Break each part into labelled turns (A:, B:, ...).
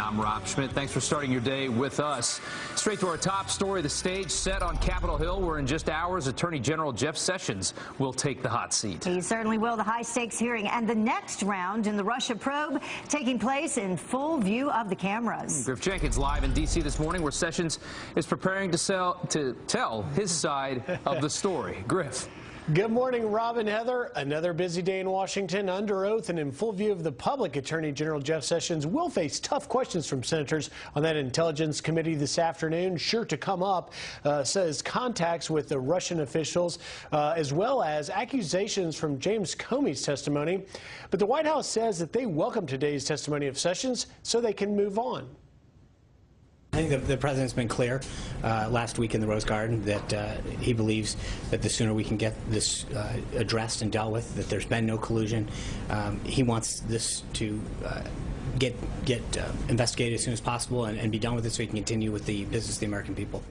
A: I'm Rob Schmidt. Thanks for starting your day with us. Straight to our top story, the stage set on Capitol Hill, where in just hours, Attorney General Jeff Sessions will take the hot seat.
B: He certainly will. The high-stakes hearing and the next round in the Russia probe taking place in full view of the cameras.
A: Griff Jenkins live in D.C. this morning, where Sessions is preparing to tell his side of the story. Griff.
C: Good morning, Rob and Heather. Another busy day in Washington. Under oath and in full view of the public, Attorney General Jeff Sessions will face tough questions from senators on that Intelligence Committee this afternoon. Sure to come up, says contacts with the Russian officials, as well as accusations from James Comey's testimony. But the White House says that they welcome today's testimony of Sessions so they can move on.
D: I think the president's been clear last week in the Rose Garden that he believes that the sooner we can get this addressed and dealt with, that there's been no collusion. He wants this to get investigated as soon as possible and be done with it so he can continue with the business of the American people.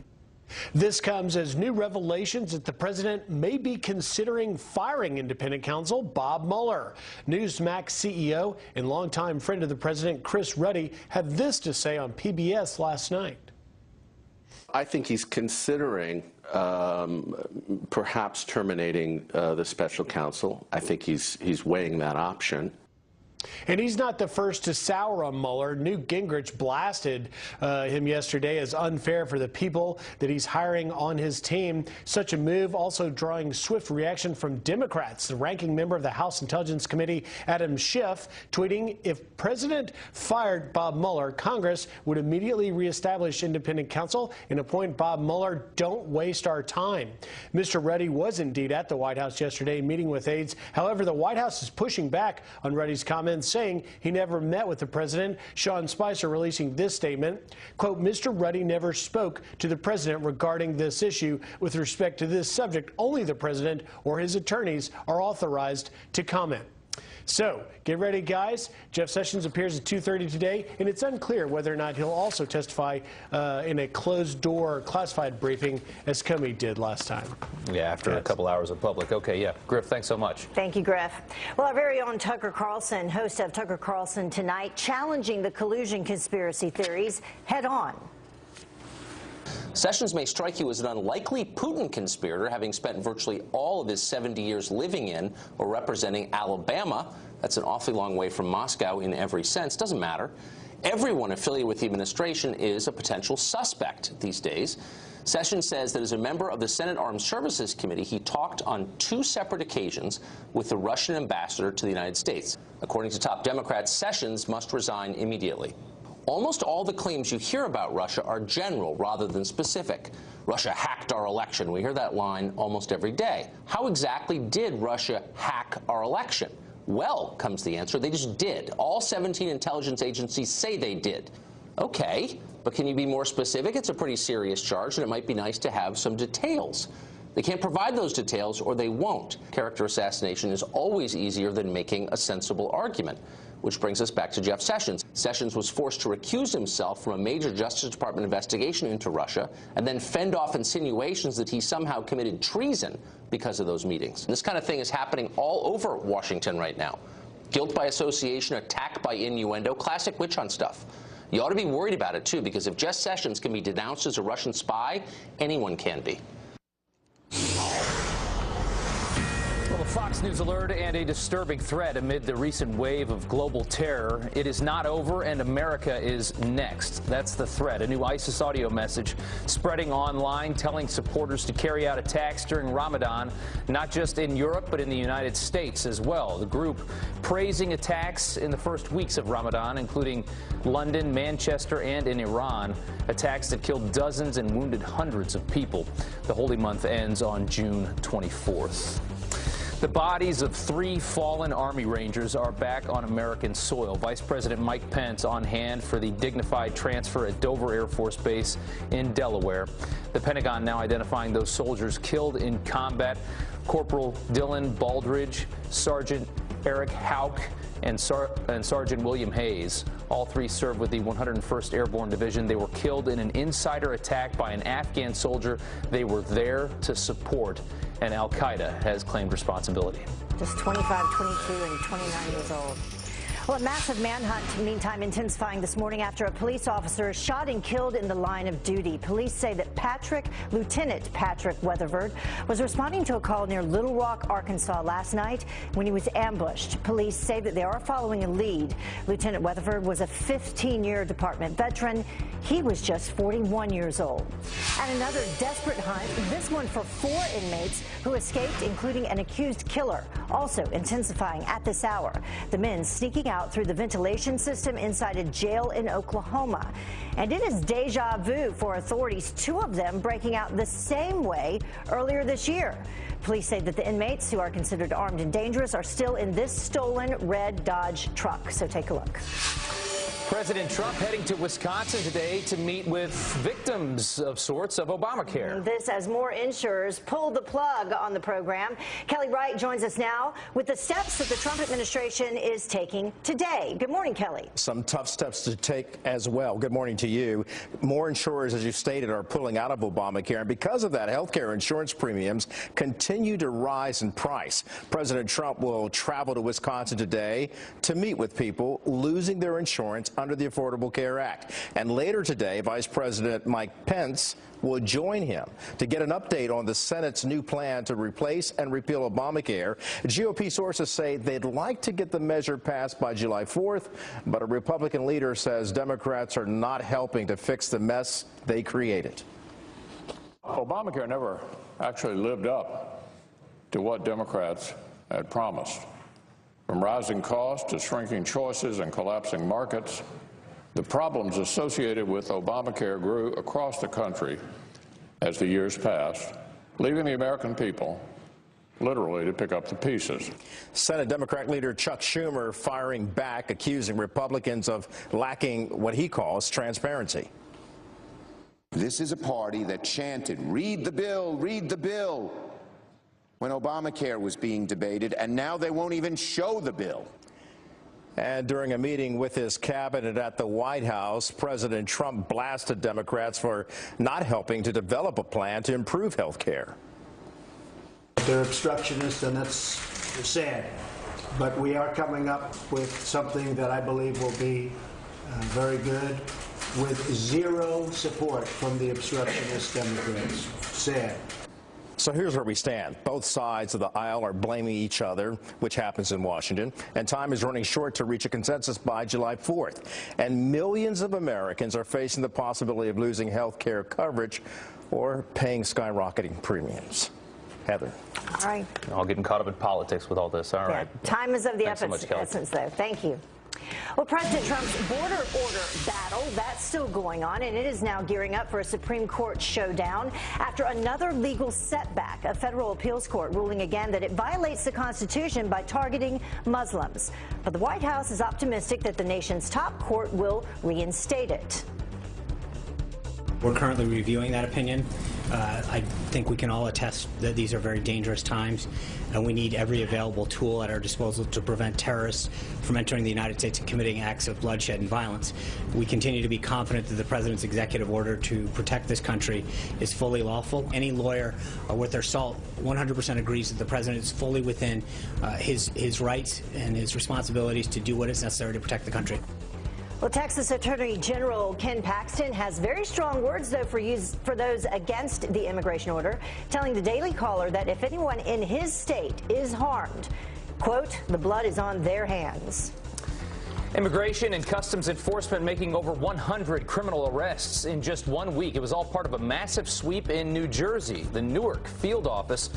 C: This comes as new revelations that the president may be considering firing independent counsel Bob Mueller. Newsmax CEO and longtime friend of the president, Chris Ruddy, had this to say on PBS last night.
E: I think he's considering perhaps terminating the special counsel. I think he's weighing that option.
C: And he's not the first to sour on Mueller. Newt Gingrich blasted him yesterday as unfair for the people that he's hiring on his team. Such a move also drawing swift reaction from Democrats. The ranking member of the House Intelligence Committee, Adam Schiff, tweeting, if President fired Bob Mueller, Congress would immediately reestablish independent counsel and appoint Bob Mueller. Don't waste our time. Mr. Ruddy was indeed at the White House yesterday meeting with aides. However, the White House is pushing back on Ruddy's comments, saying he never met with the president. Sean Spicer releasing this statement, quote, Mr. Ruddy never spoke to the president regarding this issue. With respect to this subject, only the president or his attorneys are authorized to comment. So, get ready, guys. Jeff Sessions appears at 2:30 today, and it's unclear whether or not he'll also testify in a closed-door classified briefing, as Comey did last time.
A: Yeah, after a couple hours of public. Okay, yeah. Griff, thanks so much.
B: Thank you, Griff. Well, our very own Tucker Carlson, host of Tucker Carlson Tonight, challenging the collusion conspiracy theories head on.
F: Sessions may strike you as an unlikely Putin conspirator, having spent virtually all of his 70 years living in or representing Alabama. That's an awfully long way from Moscow in every sense. Doesn't matter. Everyone affiliated with the administration is a potential suspect these days. Sessions says that as a member of the Senate Armed Services Committee, he talked on 2 separate occasions with the Russian ambassador to the United States. According to top Democrats, Sessions must resign immediately. Almost all the claims you hear about Russia are general rather than specific. Russia hacked our election. We hear that line almost every day. How exactly did Russia hack our election? Well, comes the answer, they just did. All 17 intelligence agencies say they did. Okay, but can you be more specific? It's a pretty serious charge, and it might be nice to have some details. They can't provide those details, or they won't. Character assassination is always easier than making a sensible argument. Which brings us back to Jeff Sessions. Sessions was forced to recuse himself from a major Justice Department investigation into Russia and then fend off insinuations that he somehow committed treason because of those meetings. And this kind of thing is happening all over Washington right now. Guilt by association, attack by innuendo, classic witch hunt stuff. You ought to be worried about it, too, because if Jeff Sessions can be denounced as a Russian spy, anyone can be.
A: Well, a Fox News alert and a disturbing threat amid the recent wave of global terror. It is not over, and America is next. That's the threat. A new ISIS audio message spreading online telling supporters to carry out attacks during Ramadan, not just in Europe, but in the United States as well. The group praising attacks in the first weeks of Ramadan, including London, Manchester, and in Iran. Attacks that killed dozens and wounded hundreds of people. The holy month ends on June 24th. The bodies of 3 fallen Army Rangers are back on American soil. Vice President Mike Pence on hand for the dignified transfer at Dover Air Force Base in Delaware. The Pentagon now identifying those soldiers killed in combat. Corporal Dylan Baldridge, Sergeant Eric Hauk, and Sergeant William Hayes. All 3 served with the 101st Airborne Division. They were killed in an insider attack by an Afghan soldier they were there to support, and Al-Qaeda has claimed responsibility.
B: Just 25, 22, and 29 years old. Well, a massive manhunt, meantime, intensifying this morning after a police officer is shot and killed in the line of duty. Police say that Lieutenant Patrick Weatherford was responding to a call near Little Rock, Arkansas last night when he was ambushed. Police say that they are following a lead. Lieutenant Weatherford was a 15-year department veteran. He was just 41 years old. And another desperate hunt, this one for 4 inmates who escaped, including an accused killer, also intensifying at this hour. The men sneaking out through the ventilation system inside a jail in Oklahoma. And it is deja vu for authorities, 2 of them breaking out the same way earlier this year. Police say that the inmates, who are considered armed and dangerous, are still in this stolen red Dodge truck. So take a look.
A: President Trump heading to Wisconsin today to meet with victims of sorts of Obamacare.
B: This as more insurers pull the plug on the program. Kelly Wright joins us now with the steps that the Trump administration is taking today. Good morning, Kelly.
G: Some tough steps to take as well. Good morning to you. More insurers, as you stated, are pulling out of Obamacare, and because of that, health care insurance premiums continue to rise in price. President Trump will travel to Wisconsin today to meet with people losing their insurance under the Affordable Care Act. And later today, Vice President Mike Pence will join him to get an update on the Senate's new plan to replace and repeal Obamacare. GOP sources say they'd like to get the measure passed by July 4th, but a Republican leader says Democrats are not helping to fix the mess they created.
H: Obamacare never actually lived up to what Democrats had promised. From rising costs to shrinking choices and collapsing markets, the problems associated with Obamacare grew across the country as the years passed, leaving the American people literally to pick up the pieces.
G: Senate Democrat leader Chuck Schumer firing back, accusing Republicans of lacking what he calls transparency.
I: This is a party that chanted, "Read the bill, read the bill," when Obamacare was being debated, and now they won't even show the bill.
G: And during a meeting with his cabinet at the White House, President Trump blasted Democrats for not helping to develop a plan to improve health care.
J: They're obstructionists, and that's sad. But we are coming up with something that I believe will be very good, with zero support from the obstructionist Democrats. Sad.
G: So here's where we stand. Both sides of the aisle are blaming each other, which happens in Washington, and time is running short to reach a consensus by July 4th. And millions of Americans are facing the possibility of losing health care coverage or paying skyrocketing premiums. Heather.
B: All right.
A: All getting caught up in politics with all this. All right.
B: Time is of the
A: Thanks so much,
B: essence, though. Thank you. Well, President Trump's border order battle, that's still going on, and it is now gearing up for a Supreme Court showdown after another legal setback. A federal appeals court ruling again that it violates the Constitution by targeting Muslims. But the White House is optimistic that the nation's top court will reinstate it.
D: We're currently reviewing that opinion. I think we can all attest that these are very dangerous times, and we need every available tool at our disposal to prevent terrorists from entering the United States and committing acts of bloodshed and violence. We continue to be confident that the President's executive order to protect this country is fully lawful. Any lawyer worth their salt 100% agrees that the President is fully within his rights and his responsibilities to do what is necessary to protect the country.
B: Well, Texas Attorney General Ken Paxton has very strong words, though, for those against the immigration order, telling the Daily Caller that if anyone in his state is harmed, quote, the blood is on their hands.
A: Immigration and Customs Enforcement making over 100 criminal arrests in just 1 week. It was all part of a massive sweep in New Jersey. The Newark field office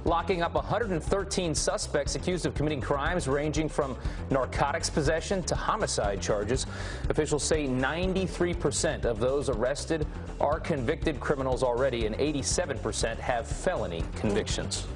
A: locking up 113 suspects accused of committing crimes ranging from narcotics possession to homicide charges. Officials say 93% of those arrested are convicted criminals already, and 87% have felony convictions.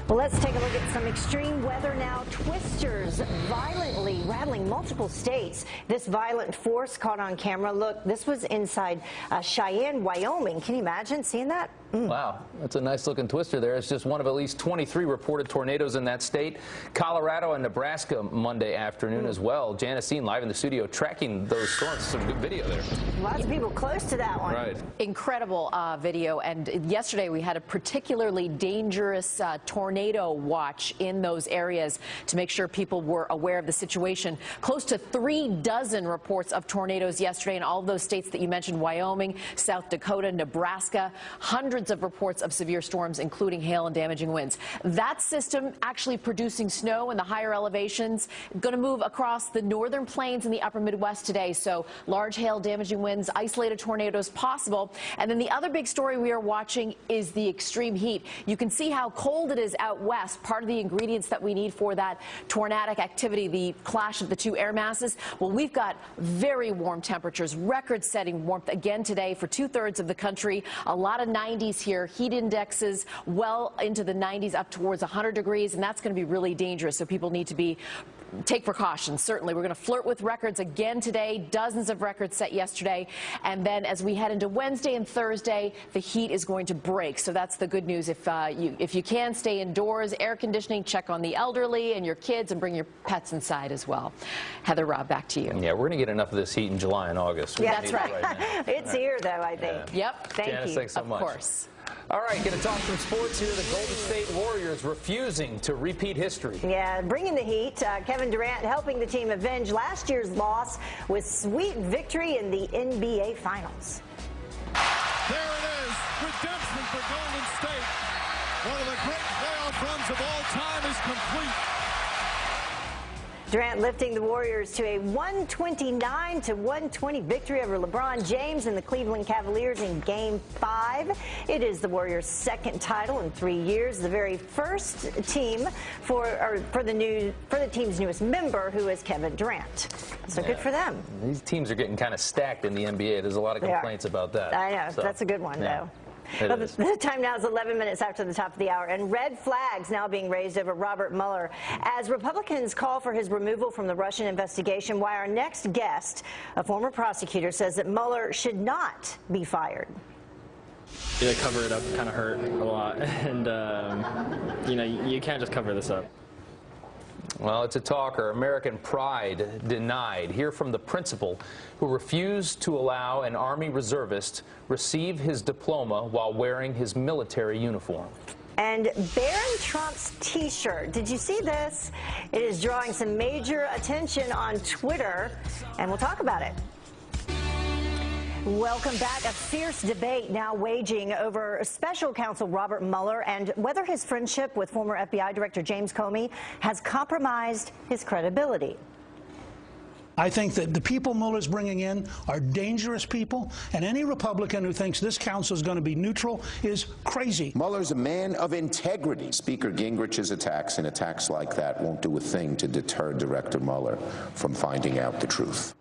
B: Well, let's take a look at some extreme weather now. Twisters violently rattling multiple states. This violent force caught on camera. Look, this was inside Cheyenne, Wyoming. Can you imagine seeing that?
A: Wow, that's a nice looking twister there. It's just one of at least 23 reported tornadoes in that state. Colorado and Nebraska Monday afternoon as well. Janice Dean live in the studio tracking those storms. Some good video there.
B: Lots of people close to that one.
A: Right.
K: Incredible video. And yesterday we had a particularly dangerous tornado watch in those areas to make sure people were aware of the situation. Close to 36 reports of tornadoes yesterday in all of those states that you mentioned: Wyoming, South Dakota, Nebraska. Hundreds of reports of severe storms, including hail and damaging winds. That system actually producing snow in the higher elevations, going to move across the northern plains and the upper Midwest today. So large hail, damaging winds, isolated tornadoes possible. And then the other big story we are watching is the extreme heat. You can see how cold it is out west. Part of the ingredients that we need for that tornadic activity, the clash of the two air masses. Well, we've got very warm temperatures, record-setting warmth again today for 2/3 of the country. A lot of 90s here, heat indexes well into the 90s, up towards 100 degrees, and that's going to be really dangerous. So people need to take precautions. Certainly, we're going to flirt with records again today. Dozens of records set yesterday, and then as we head into Wednesday and Thursday, the heat is going to break. So that's the good news. If you can stay indoors, air conditioning, check on the elderly and your kids, and bring your pets inside as well. Heather, Rob, back to you.
A: Yeah, we're going to get enough of this heat in July and August.
B: Yeah, that's right. It's here, though, I think.
A: Yeah.
K: Yep.
B: Thank
A: Janice,
B: you.
A: thanks so much.
K: Of course.
A: All right, going to talk some sports here. The Golden State Warriors refusing to repeat history.
B: Yeah, bringing the heat. Kevin Durant helping the team avenge last year's loss with sweet victory in the NBA Finals.
L: There it is, redemption for Golden State. One of the great playoff runs of all time is complete.
B: Durant lifting the Warriors to a 129-120 victory over LeBron James and the Cleveland Cavaliers in Game 5. It is the Warriors' second title in 3 years, the very first team for the team's newest member, who is Kevin Durant. So good for them.
A: These teams are getting kind of stacked in the NBA. There's a lot of complaints about that.
B: I know. So, that's a good one, though. Well, the time now is 11 minutes after the top of the hour, and red flags now being raised over Robert Mueller as Republicans call for his removal from the Russian investigation. Why our next guest, a former prosecutor, says that Mueller should not be fired.
M: To cover it up kind of hurt a lot, and you can't just cover this up.
A: Well, it's a talker. American pride denied. Hear from the principal who refused to allow an Army reservist receive his diploma while wearing his military uniform.
B: And Barron Trump's T-shirt. Did you see this? It is drawing some major attention on Twitter, and we'll talk about it. Welcome back. A fierce debate now waging over special counsel Robert Mueller and whether his friendship with former FBI Director James Comey has compromised his credibility.
N: I think that the people Mueller's bringing in are dangerous people, and any Republican who thinks this counsel is going to be neutral is crazy.
I: Mueller's a man of integrity. Speaker Gingrich's attacks and attacks like that won't do a thing to deter Director Mueller from finding out the truth.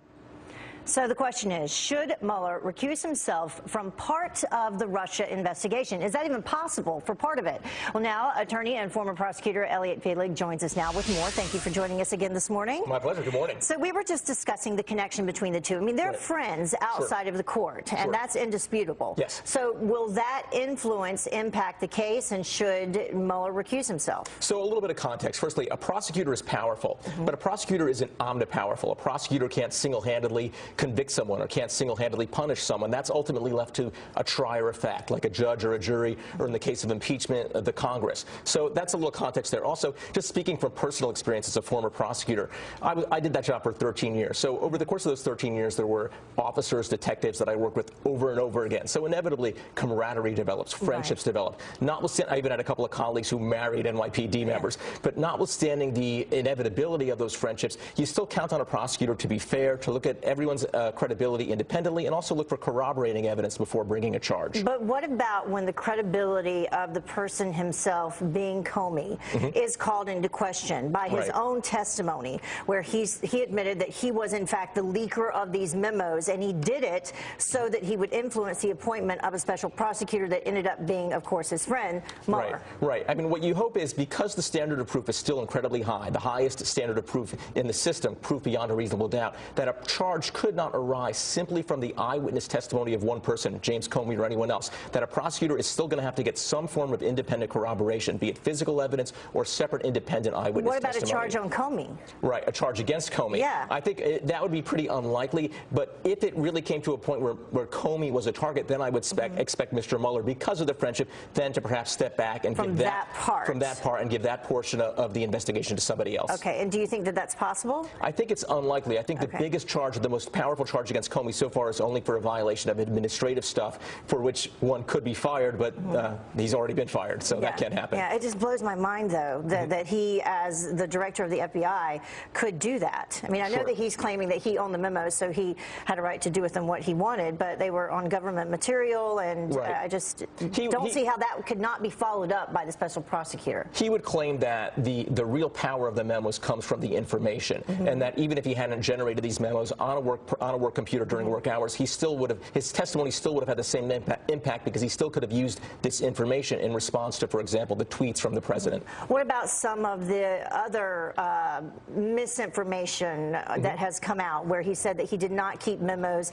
B: So the question is, should Mueller recuse himself from part of the Russia investigation? Is that even possible for part of it? Well, now, attorney and former prosecutor Elliot Felig joins us now with more. Thank you for joining us again this morning.
O: My pleasure. Good morning.
B: So we were just discussing the connection between the two. I mean, they're friends outside of the court, and that's indisputable.
O: Yes.
B: So will that influence impact the case, and should Mueller recuse himself?
O: So a little bit of context. Firstly, a prosecutor is powerful, but a prosecutor isn't omnipowerful. A prosecutor can't single-handedly convict someone or can't single-handedly punish someone. That's ultimately left to a trier of fact, like a judge or a jury, or in the case of impeachment, the Congress. So that's a little context there. Also, just speaking from personal experience as a former prosecutor, I did that job for 13 years. So over the course of those 13 years, there were officers, detectives that I worked with over and over again. So inevitably, camaraderie develops, friendships develop. Notwithstanding, I even had a couple of colleagues who married NYPD members. But notwithstanding the inevitability of those friendships, you still count on a prosecutor to be fair, to look at everyone's credibility independently, and also look for corroborating evidence before bringing a charge.
B: But what about when the credibility of the person himself, being Comey, is called into question by his own testimony, where he admitted that he was in fact the leaker of these memos, and he did it so that he would influence the appointment of a special prosecutor that ended up being, of course, his friend, Mueller.
O: Right. I mean, what you hope is, because the standard of proof is still incredibly high, the highest standard of proof in the system, proof beyond a reasonable doubt, that a charge could could not arise simply from the eyewitness testimony of one person, James Comey or anyone else, that a prosecutor is still going to have to get some form of independent corroboration, be it physical evidence or separate independent eyewitness testimony.
B: What about a charge on Comey?
O: Right, a charge against Comey.
B: Yeah.
O: I think that would be pretty unlikely, but if it really came to a point where Comey was a target, then I would expect Mr. Mueller, because of the friendship, then to perhaps step back and give that part and give that portion of the investigation to somebody else.
B: Okay, and do you think that that's possible?
O: I think it's unlikely. I think the biggest charge, the most powerful charge against Comey so far is only for a violation of administrative stuff, for which one could be fired, but he's already been fired, so that can't happen.
B: Yeah, it just blows my mind, though, that he, as the director of the FBI, could do that. I mean, I know that he's claiming that he owned the memos, so he had a right to do with them what he wanted, but they were on government material, and I just don't see how that could not be followed up by the special prosecutor.
O: He would claim that the real power of the memos comes from the information, and that even if he hadn't generated these memos on a work computer during work hours, his testimony still would have had the same impact, because he still could have used this information in response to, for example, the tweets from the president.
B: What about some of the other misinformation that has come out, where he said that he did not keep memos,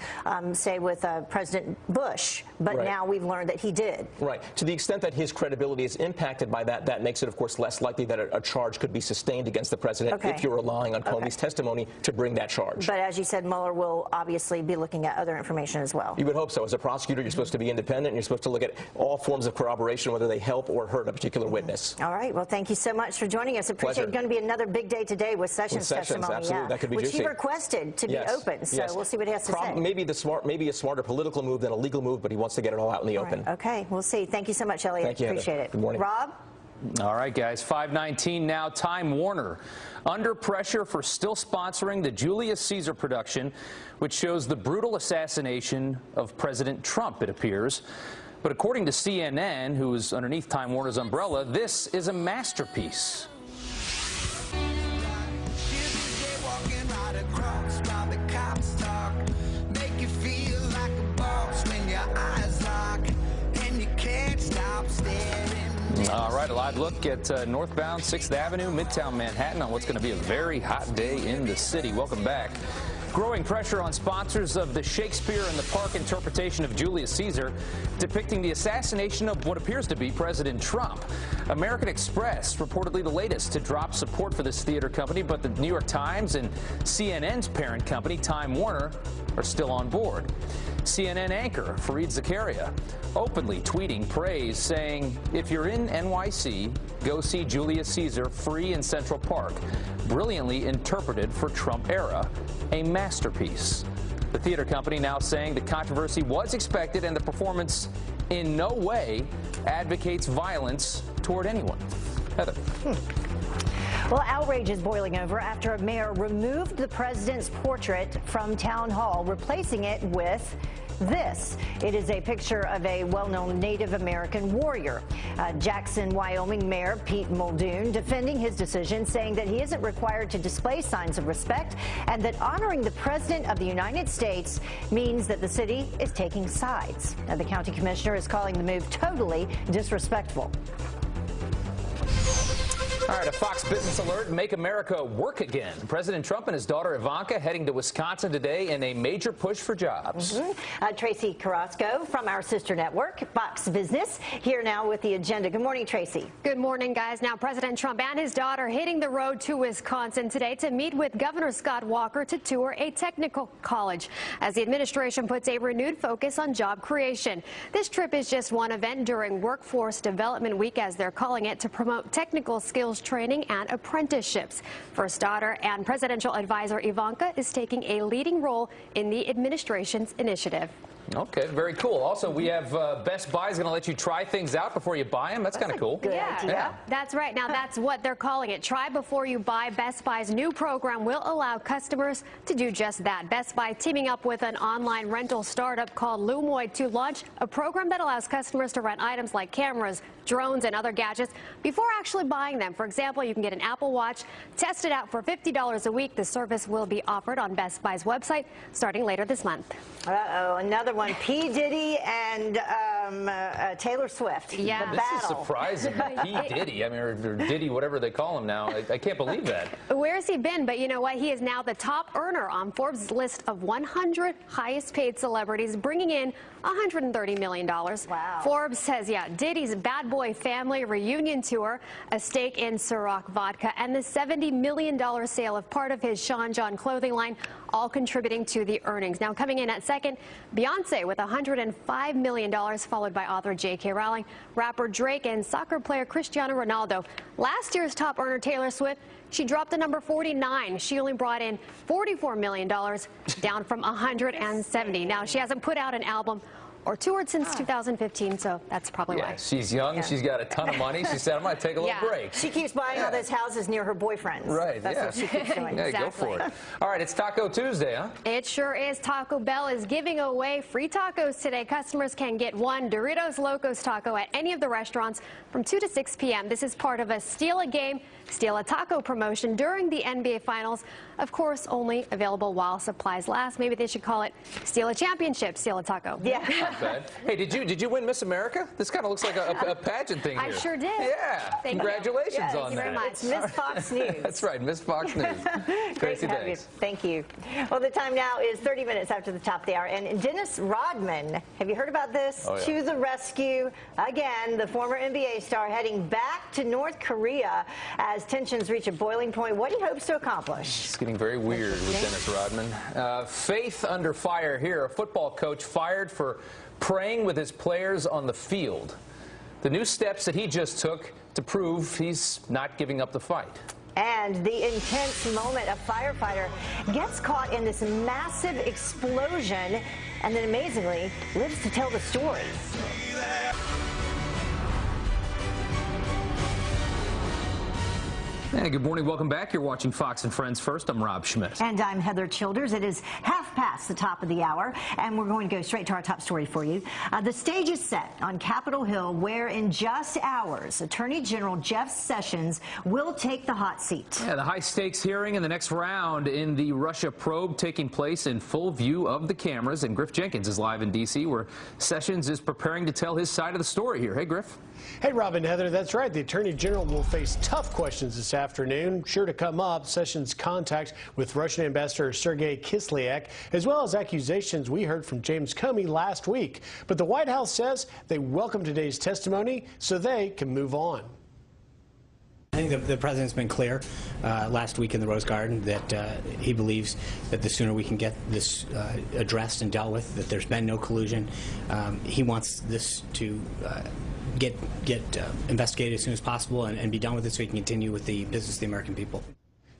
B: say with President Bush, but now we've learned that he did?
O: Right. To the extent that his credibility is impacted by that, that makes it, of course, less likely that a charge could be sustained against the president if you're relying on Comey's testimony to bring that charge.
B: But as you said, Mueller will obviously be looking at other information as well.
O: You would hope so. As a prosecutor, you're supposed to be independent, and you're supposed to look at all forms of corroboration, whether they help or hurt a particular witness.
B: All right. Well, thank you so much for joining us. Appreciate it. Going to be another big day today with Sessions' testimony.
O: Absolutely. That could be
B: which
O: juicy.
B: he requested to be open, so we'll see what he has to say.
O: Maybe a smarter political move than a legal move, but he wants to get it all out in the open.
B: Okay. We'll see. Thank you so much, Elliot.
O: Thank you,
B: Appreciate it.
O: Good morning.
B: Rob?
A: All right, guys, 5:19 now. Time Warner under pressure for still sponsoring the Julius Caesar production, which shows the brutal assassination of President Trump, it appears. But according to CNN, who is underneath Time Warner's umbrella, this is a masterpiece. All right, a live look at northbound 6th Avenue, Midtown Manhattan, on what's going to be a very hot day in the city. Welcome back. Growing pressure on sponsors of the Shakespeare in the Park interpretation of Julius Caesar, depicting the assassination of what appears to be President Trump. American Express, reportedly the latest to drop support for this theater company, but the New York Times and CNN's parent company, Time Warner, are still on board. CNN anchor Fareed Zakaria openly tweeting praise, saying, "If you're in NYC, go see Julius Caesar free in Central Park. Brilliantly interpreted for Trump era. A masterpiece." The theater company now saying the controversy was expected and the performance in no way advocates violence toward anyone. Heather.
B: Well, outrage is boiling over after a mayor removed the president's portrait from Town Hall, replacing it with this. It is a picture of a well-known Native American warrior. Jackson, Wyoming Mayor Pete Muldoon defending his decision, saying that he isn't required to display signs of respect and that honoring the President of the United States means that the city is taking sides. Now, the county commissioner is calling the move totally disrespectful.
A: All right, a Fox Business alert, make America work again. President Trump and his daughter Ivanka heading to Wisconsin today in a major push for jobs.
B: Tracy Carrasco from our sister network, Fox Business, here now with the agenda. Good morning, Tracy.
P: Good morning, guys. Now, President Trump and his daughter hitting the road to Wisconsin today to meet with Governor Scott Walker to tour a technical college as the administration puts a renewed focus on job creation. This trip is just one event during Workforce Development Week, as they're calling it, to promote technical skills training and apprenticeships. First daughter and presidential advisor Ivanka is taking a leading role in the administration's initiative.
A: Okay, very cool. Also, we have Best Buy is going to let you try things out before you buy them. That's kind of cool.
P: Yeah, that's right. Now, that's what they're calling it. Try before you buy. Best Buy's new program will allow customers to do just that. Best Buy teaming up with an online rental startup called Lumoid to launch a program that allows customers to rent items like cameras, drones, and other gadgets before actually buying them. For example, you can get an Apple Watch, test it out for $50 a week. The service will be offered on Best Buy's website starting later this month.
B: Uh-oh, another one. P. Diddy and from Taylor Swift.
P: Yeah.
B: The
A: This
B: battle.
A: is surprising. P. Diddy, I mean, or Diddy, whatever they call him now. I can't believe that.
P: Where's he been? But you know what? He is now the top earner on Forbes' list of 100 highest paid celebrities, bringing in $130 million.
B: Wow.
P: Forbes says, yeah, Diddy's Bad Boy Family reunion tour, a stake in Ciroc Vodka, and the $70 million sale of part of his Sean John clothing line, all contributing to the earnings. Now coming in at second, Beyonce with $105 million, followed by author J.K. Rowling, rapper Drake, and soccer player Cristiano Ronaldo. Last year's top earner, Taylor Swift, she dropped to number 49. She only brought in $44 million, down from $170. Now, she hasn't put out an album or toured since 2015, so that's probably why.
A: She's young. Yeah. She's got a ton of money. She said, I'm going to take a little break.
B: She keeps buying all those houses near her boyfriends.
A: Right,
B: That's what she keeps doing.
A: Yeah,
P: Exactly.
A: go for it. All right, it's Taco Tuesday, huh?
P: It sure is. Taco Bell is giving away free tacos today. Customers can get one Doritos Locos taco at any of the restaurants from 2 to 6 p.m. This is part of a Steal a Game, Steal a Taco promotion during the NBA Finals. Of course, only available while supplies last. Maybe they should call it Steal a Championship, Steal a Taco.
B: Yeah.
A: Not bad. Hey, did you win Miss America? This kind of looks like a pageant thing here.
P: I sure did.
A: Yeah. Congratulations
B: Yes,
A: on
P: thank you very
A: that.
P: much.
B: It's Miss Fox News.
A: That's right, Miss Fox News.
B: Great to have you. Thank you. Well, the time now is 30 minutes after the top of the hour. And Dennis Rodman, have you heard about this?
A: Oh, yeah.
B: To the rescue. Again, the former NBA star heading back to North Korea as tensions reach a boiling point. What he hopes to accomplish.
A: It's getting very weird with Dennis Rodman. Faith under fire here. A football coach fired for praying with his players on the field. The new steps that he just took to prove he's not giving up the fight.
B: And the intense moment, a firefighter gets caught in this massive explosion and then amazingly lives to tell the story.
A: Hey, good morning. Welcome back. You're watching Fox and Friends First. I'm Rob Schmidt.
B: And I'm Heather Childers. It is half past the top of the hour, and we're going to go straight to our top story for you. The stage is set on Capitol Hill, where in just hours, Attorney General Jeff Sessions will take the hot seat.
A: Yeah, the high-stakes hearing in the next round in the Russia probe taking place in full view of the cameras. And Griff Jenkins is live in D.C., where Sessions is preparing to tell his side of the story here. Hey, Griff.
C: Hey, Rob and Heather, that's right. The Attorney General will face tough questions this afternoon. Sure to come up, Sessions' contact with Russian Ambassador Sergei Kislyak, as well as accusations we heard from James Comey last week. But the White House says they welcome today's testimony so they can move on.
D: I think the president's been clear last week in the Rose Garden that he believes that the sooner we can get this addressed and dealt with, that there's been no collusion. He wants this to get investigated as soon as possible and be done with it so he can continue with the business of the American people.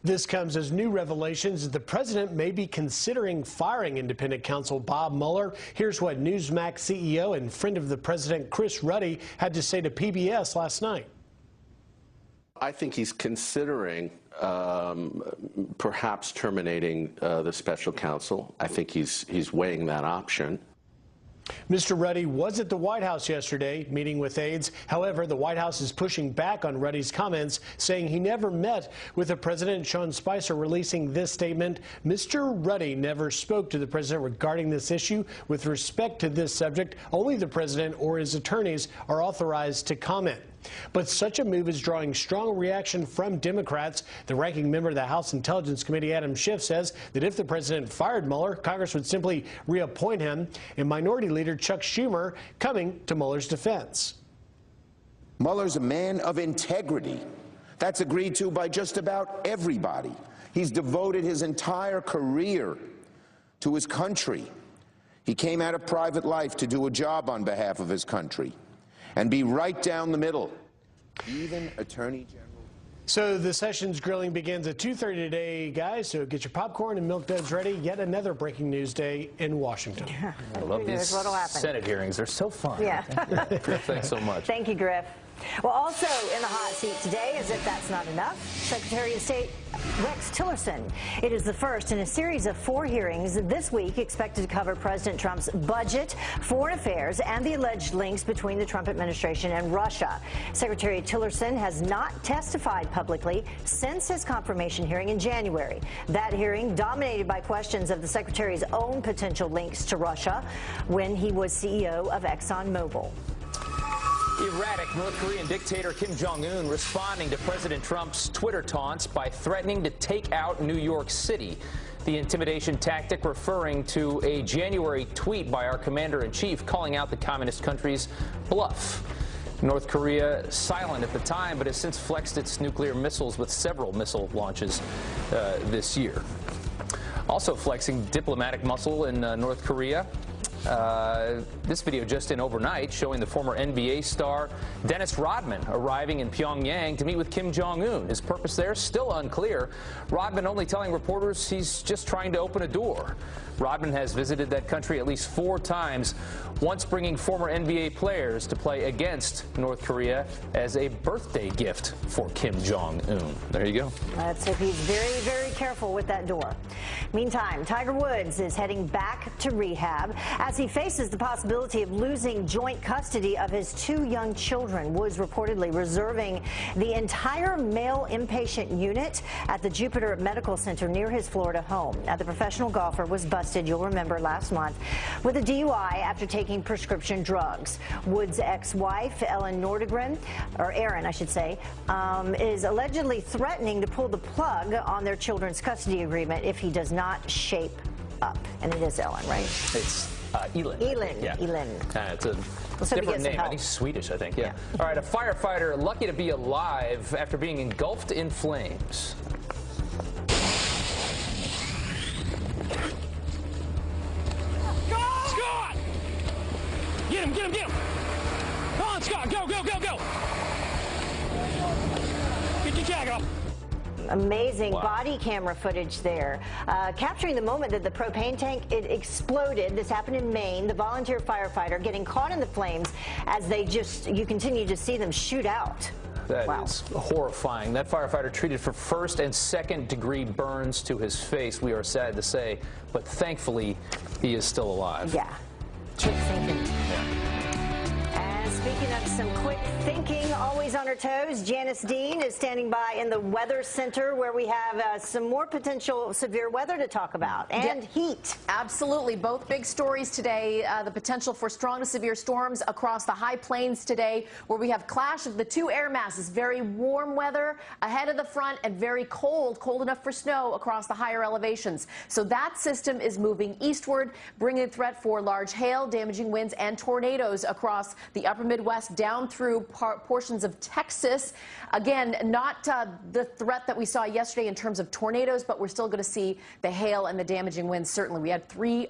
C: This comes as new revelations that the president may be considering firing independent counsel Bob Mueller. Here's what Newsmax CEO and friend of the president Chris Ruddy had to say to PBS last night.
E: I think he's considering perhaps terminating the special counsel. I think he's weighing that option.
C: Mr. Ruddy was at the White House yesterday meeting with aides. However, the White House is pushing back on Ruddy's comments, saying he never met with the president. Sean Spicer releasing this statement. Mr. Ruddy never spoke to the president regarding this issue. With respect to this subject, only the president or his attorneys are authorized to comment. But such a move is drawing strong reaction from Democrats. The ranking member of the House Intelligence Committee, Adam Schiff, says that if the president fired Mueller, Congress would simply reappoint him. And Minority Leader Chuck Schumer coming to Mueller's defense.
I: Mueller's a man of integrity. That's agreed to by just about everybody. He's devoted his entire career to his country. He came out of private life to do a job on behalf of his country and be right down the middle. Even Attorney General.
C: So the Sessions grilling begins at 2:30 today, guys. So get your popcorn and milk duds ready. Yet another breaking news day in Washington.
A: I love these
B: What'll happen?
A: Senate hearings. They're so fun.
B: Yeah.
A: Griff, thanks so much.
B: Thank you, Griff. Well, also in the hot seat today, as if that's not enough, Secretary of State Rex Tillerson. It is the first in a series of 4 hearings this week expected to cover President Trump's budget, foreign affairs, and the alleged links between the Trump administration and Russia. Secretary Tillerson has not testified publicly since his confirmation hearing in January. That hearing dominated by questions of the Secretary's own potential links to Russia when he was CEO of ExxonMobil.
A: Erratic North Korean dictator Kim Jong-un responding to President Trump's Twitter taunts by threatening to take out New York City. The intimidation tactic referring to a January tweet by our commander-in-chief calling out the communist country's bluff. North Korea silent at the time, but has since flexed its nuclear missiles with several missile launches this year. Also flexing diplomatic muscle in North Korea. This video just in overnight showing the former NBA star Dennis Rodman arriving in Pyongyang to meet with Kim Jong-un. His purpose there still unclear. Rodman only telling reporters he's just trying to open a door. Rodman has visited that country at least 4 times, once bringing former NBA players to play against North Korea as a birthday gift for Kim Jong-un. There you go.
B: Let's hope he's very, very careful with that door. Meantime, Tiger Woods is heading back to rehab as he faces the possibility of losing joint custody of his 2 young children. Woods reportedly reserving the entire male inpatient unit at the Jupiter Medical Center near his Florida home. Now, the professional golfer was busted, you'll remember, last month with a DUI after taking prescription drugs. Woods' ex-wife, Erin Nordegren, is allegedly threatening to pull the plug on their children's custody agreement if he does not shape up. And it is Ellen, right?
A: It's Elin.
B: Elin.
A: Yeah.
B: Elin.
A: It's a different name. I think Swedish, I think. Yeah. All right, a firefighter lucky to be alive after being engulfed in flames.
Q: Scott! Get him, get him, get him! Come on, Scott, go, go, go, go! Get your jacket off.
B: Amazing body camera footage there, capturing the moment that the propane tank exploded. This happened in Maine. The volunteer firefighter getting caught in the flames as you continue to see them shoot out.
A: That is horrifying. That firefighter treated for 1st and 2nd degree burns to his face, we are sad to say, but thankfully he is still alive.
B: Yeah. Quick thinking. And speaking of some quick thinking, always on her toes, Janice Dean is standing by in the Weather Center where we have some more potential severe weather to talk about and heat.
K: Absolutely. Both big stories today. The potential for strong to severe storms across the high plains today, where we have clash of the 2 air masses. Very warm weather ahead of the front and very cold enough for snow across the higher elevations. So that system is moving eastward, bringing a threat for large hail, damaging winds, and tornadoes across the upper Midwest down through portions of Texas. Again, not the threat that we saw yesterday in terms of tornadoes, but we're still going to see the hail and the damaging winds. Certainly, we had 3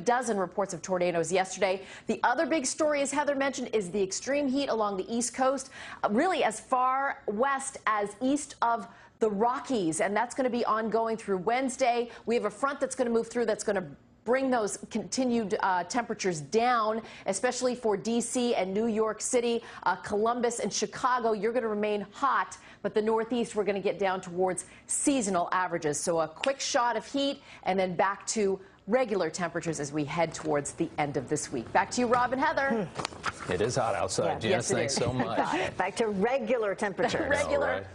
K: dozen reports of tornadoes yesterday. The other big story, as Heather mentioned, is the extreme heat along the East Coast, really as far west as east of the Rockies, and that's going to be ongoing through Wednesday. We have a front that's going to move through that's going to bring those continued temperatures down, especially for D.C. and New York City, Columbus and Chicago. You're going to remain hot, but the Northeast, we're going to get down towards seasonal averages. So a quick shot of heat and then back to regular temperatures as we head towards the end of this week. Back to you, Rob and Heather.
A: It is hot outside, Janice. Thanks so much.
B: Back to regular temperatures.
K: Regular.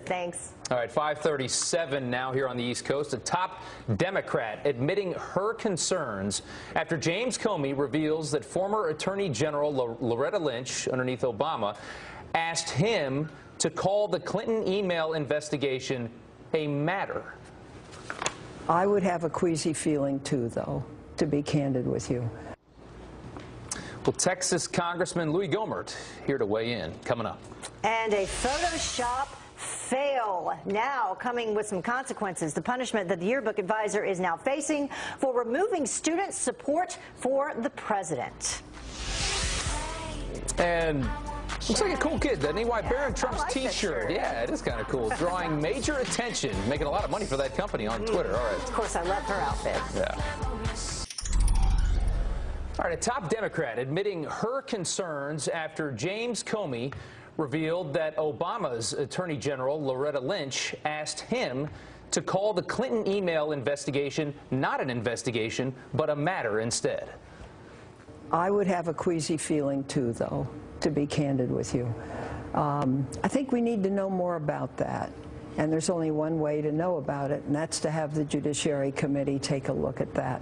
B: Thanks.
A: All right, 5:37 now here on the East Coast. A top Democrat admitting her concerns after James Comey reveals that former Attorney General Loretta Lynch, underneath Obama, asked him to call the Clinton email investigation a matter.
R: I would have a queasy feeling, too, though, to be candid with you.
A: Well, Texas Congressman Louis Gohmert here to weigh in. Coming up.
B: And a Photoshop fail now coming with some consequences. The punishment that the yearbook advisor is now facing for removing student support for the president.
A: And looks like a cool kid, doesn't he? Why, Barron Trump's T-shirt. Yeah, it is kind of cool. Drawing major attention, making a lot of money for that company on Twitter. All right.
B: Of course, I love her outfit.
A: Yeah. All right, a top Democrat admitting her concerns after James Comey revealed that Obama's Attorney General, Loretta Lynch, asked him to call the Clinton email investigation not an investigation, but a matter instead.
R: I would have a queasy feeling too, though, to be candid with you. I think we need to know more about that. And there's only one way to know about it, and that's to have the Judiciary Committee take a look at that.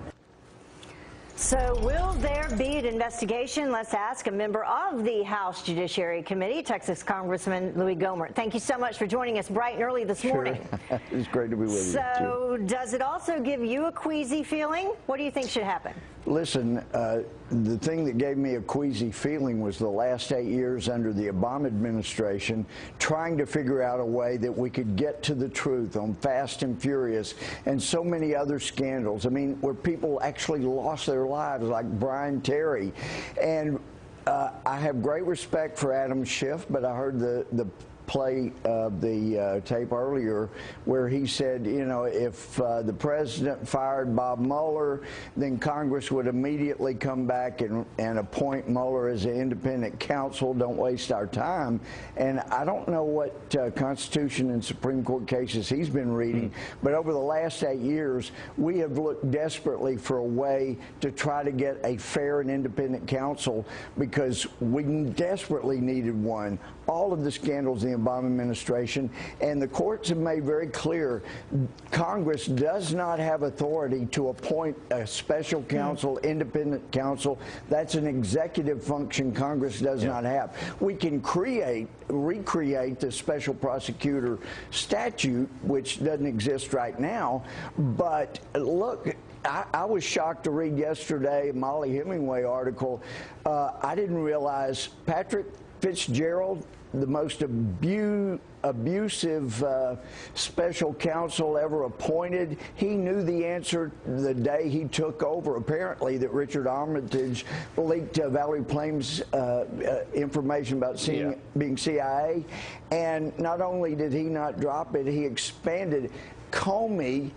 B: So will there be an investigation? Let's ask a member of the House Judiciary Committee, Texas Congressman Louis Gohmert. Thank you so much for joining us bright and early this morning.
S: It's great to be with you.
B: So does it also give you a queasy feeling? What do you think should happen?
S: Listen, the thing that gave me a queasy feeling was the last 8 years under the Obama administration trying to figure out a way that we could get to the truth on Fast and Furious and so many other scandals. I mean, where people actually lost their lives, like Brian Terry. And I have great respect for Adam Schiff, but I heard the play the tape earlier where he said, you know, if the president fired Bob Mueller, then Congress would immediately come back and appoint Mueller as an independent counsel. Don't waste our time. And I don't know what Constitution and Supreme Court cases he's been reading, but over the last 8 years, we have looked desperately for a way to try to get a fair and independent counsel because we desperately needed one. All of the scandals in the Obama administration, and the courts have made very clear Congress does not have authority to appoint a special counsel, independent counsel. That's an executive function Congress does not have. We can recreate the special prosecutor statute, which doesn't exist right now, but look, I was shocked to read yesterday a Molly Hemingway article. I didn't realize Patrick Fitzgerald, the most abusive special counsel ever appointed, he knew the answer the day he took over, apparently, that Richard Armitage leaked Valerie Plame's information about being CIA. And not only did he not drop it, he expanded. Comey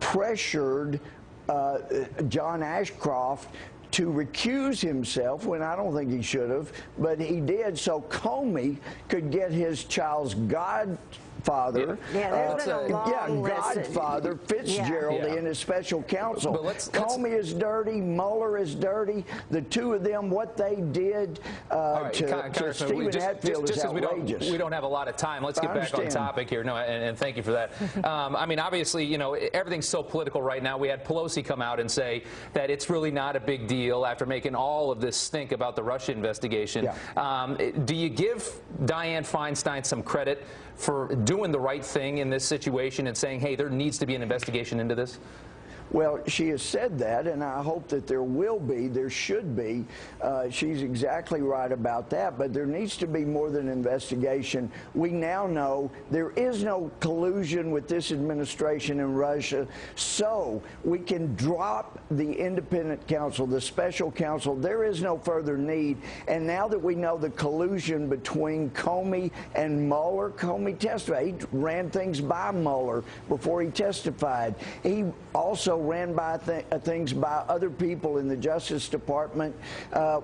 S: pressured John Ashcroft to recuse himself when I don't think he should have, but he did, so Comey could get his child's godfather, godfather Fitzgerald in as special counsel. Comey is dirty, Mueller is dirty. The two of them, what they did to Stephen Hatfield is outrageous.
A: We don't have a lot of time. Let's get back on topic here. No, and thank you for that. I mean, obviously, you know, everything's so political right now. We had Pelosi come out and say that it's really not a big deal after making all of this stink about the Russia investigation. Do you give Dianne Feinstein some credit for doing the right thing in this situation and saying, hey, there needs to be an investigation into this?
S: Well, she has said that, and I hope that there will be, there should be. She's exactly right about that, but there needs to be more than an investigation. We now know there is no collusion with this administration in Russia, so we can drop the independent counsel, the special counsel. There is no further need, and now that we know the collusion between Comey and Mueller, Comey testified. He ran things by Mueller before he testified. He also ran by things by other people in the Justice Department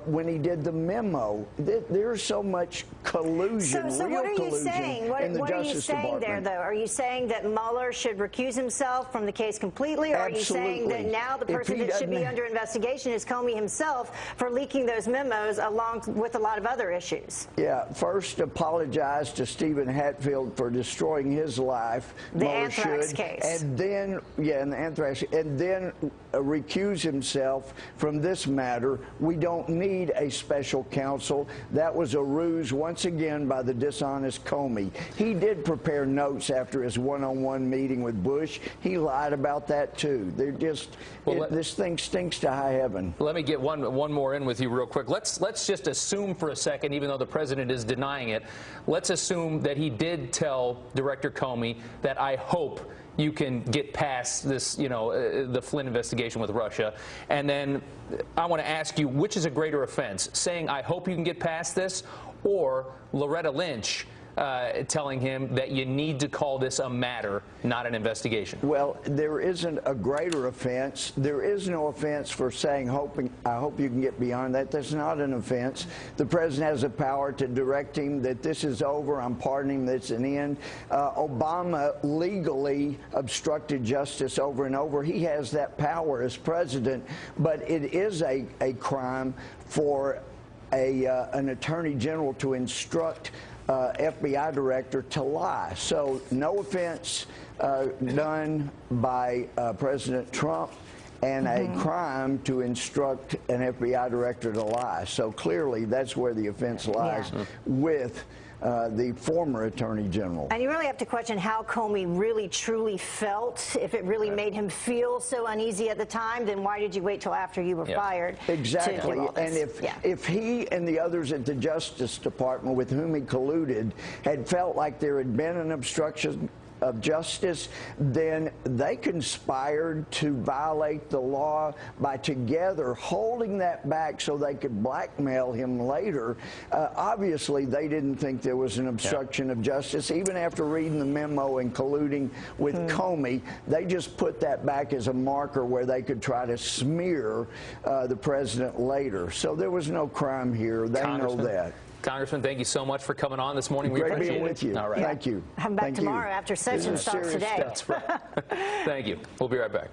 S: when he did the memo. There's so much collusion,
B: so
S: real
B: what are you
S: collusion
B: saying? What are you saying there, though? Are you saying that Mueller should recuse himself from the case completely, or are you saying that now the person that should be under investigation is Comey himself for leaking those memos along with a lot of other issues?
S: Yeah, first apologize to Stephen Hatfield for destroying his life.
B: The anthrax case.
S: And then, in the anthrax, and then recuse himself from this matter. We don't need a special counsel. That was a ruse once again by the dishonest Comey. He did prepare notes after his one-on-one meeting with Bush. He lied about that too. They're just this thing stinks to high heaven.
A: Let me get one more in with you real quick. Let's just assume for a second, even though the president is denying it, let's assume that he did tell Director Comey that I hope you can get past this, you know, the Flynn investigation with Russia. And then I want to ask you, which is a greater offense? Saying, I hope you can get past this, or Loretta Lynch telling him that you need to call this a matter, not an investigation.
S: Well, there isn't a greater offense. There is no offense for saying, I hope you can get beyond that. That's not an offense. The president has the power to direct him that this is over, I'm pardoning him, that's an end. Obama legally obstructed justice over and over. He has that power as president, but it is a crime for an attorney general to instruct FBI director to lie. So no offense done by President Trump, and a crime to instruct an FBI director to lie. So clearly that's where the offense lies with the former Attorney General.
B: And you really have to question how Comey really truly felt. If it really made him feel so uneasy at the time, then why did you wait till after you were fired?
S: Exactly. And if he and the others at the Justice Department with whom he colluded had felt like there had been an obstruction of justice, then they conspired to violate the law by together holding that back so they could blackmail him later. Obviously, they didn't think there was an obstruction of justice. Even after reading the memo and colluding with Comey, they just put that back as a marker where they could try to smear the president later. So there was no crime here. They know that.
A: Congressman, thank you so much for coming on this morning. We
S: Great
A: appreciate
S: being with you.
A: All right.
S: Thank you.
B: I'm back tomorrow after session starts today.
A: That's right. Thank you. We'll be right back.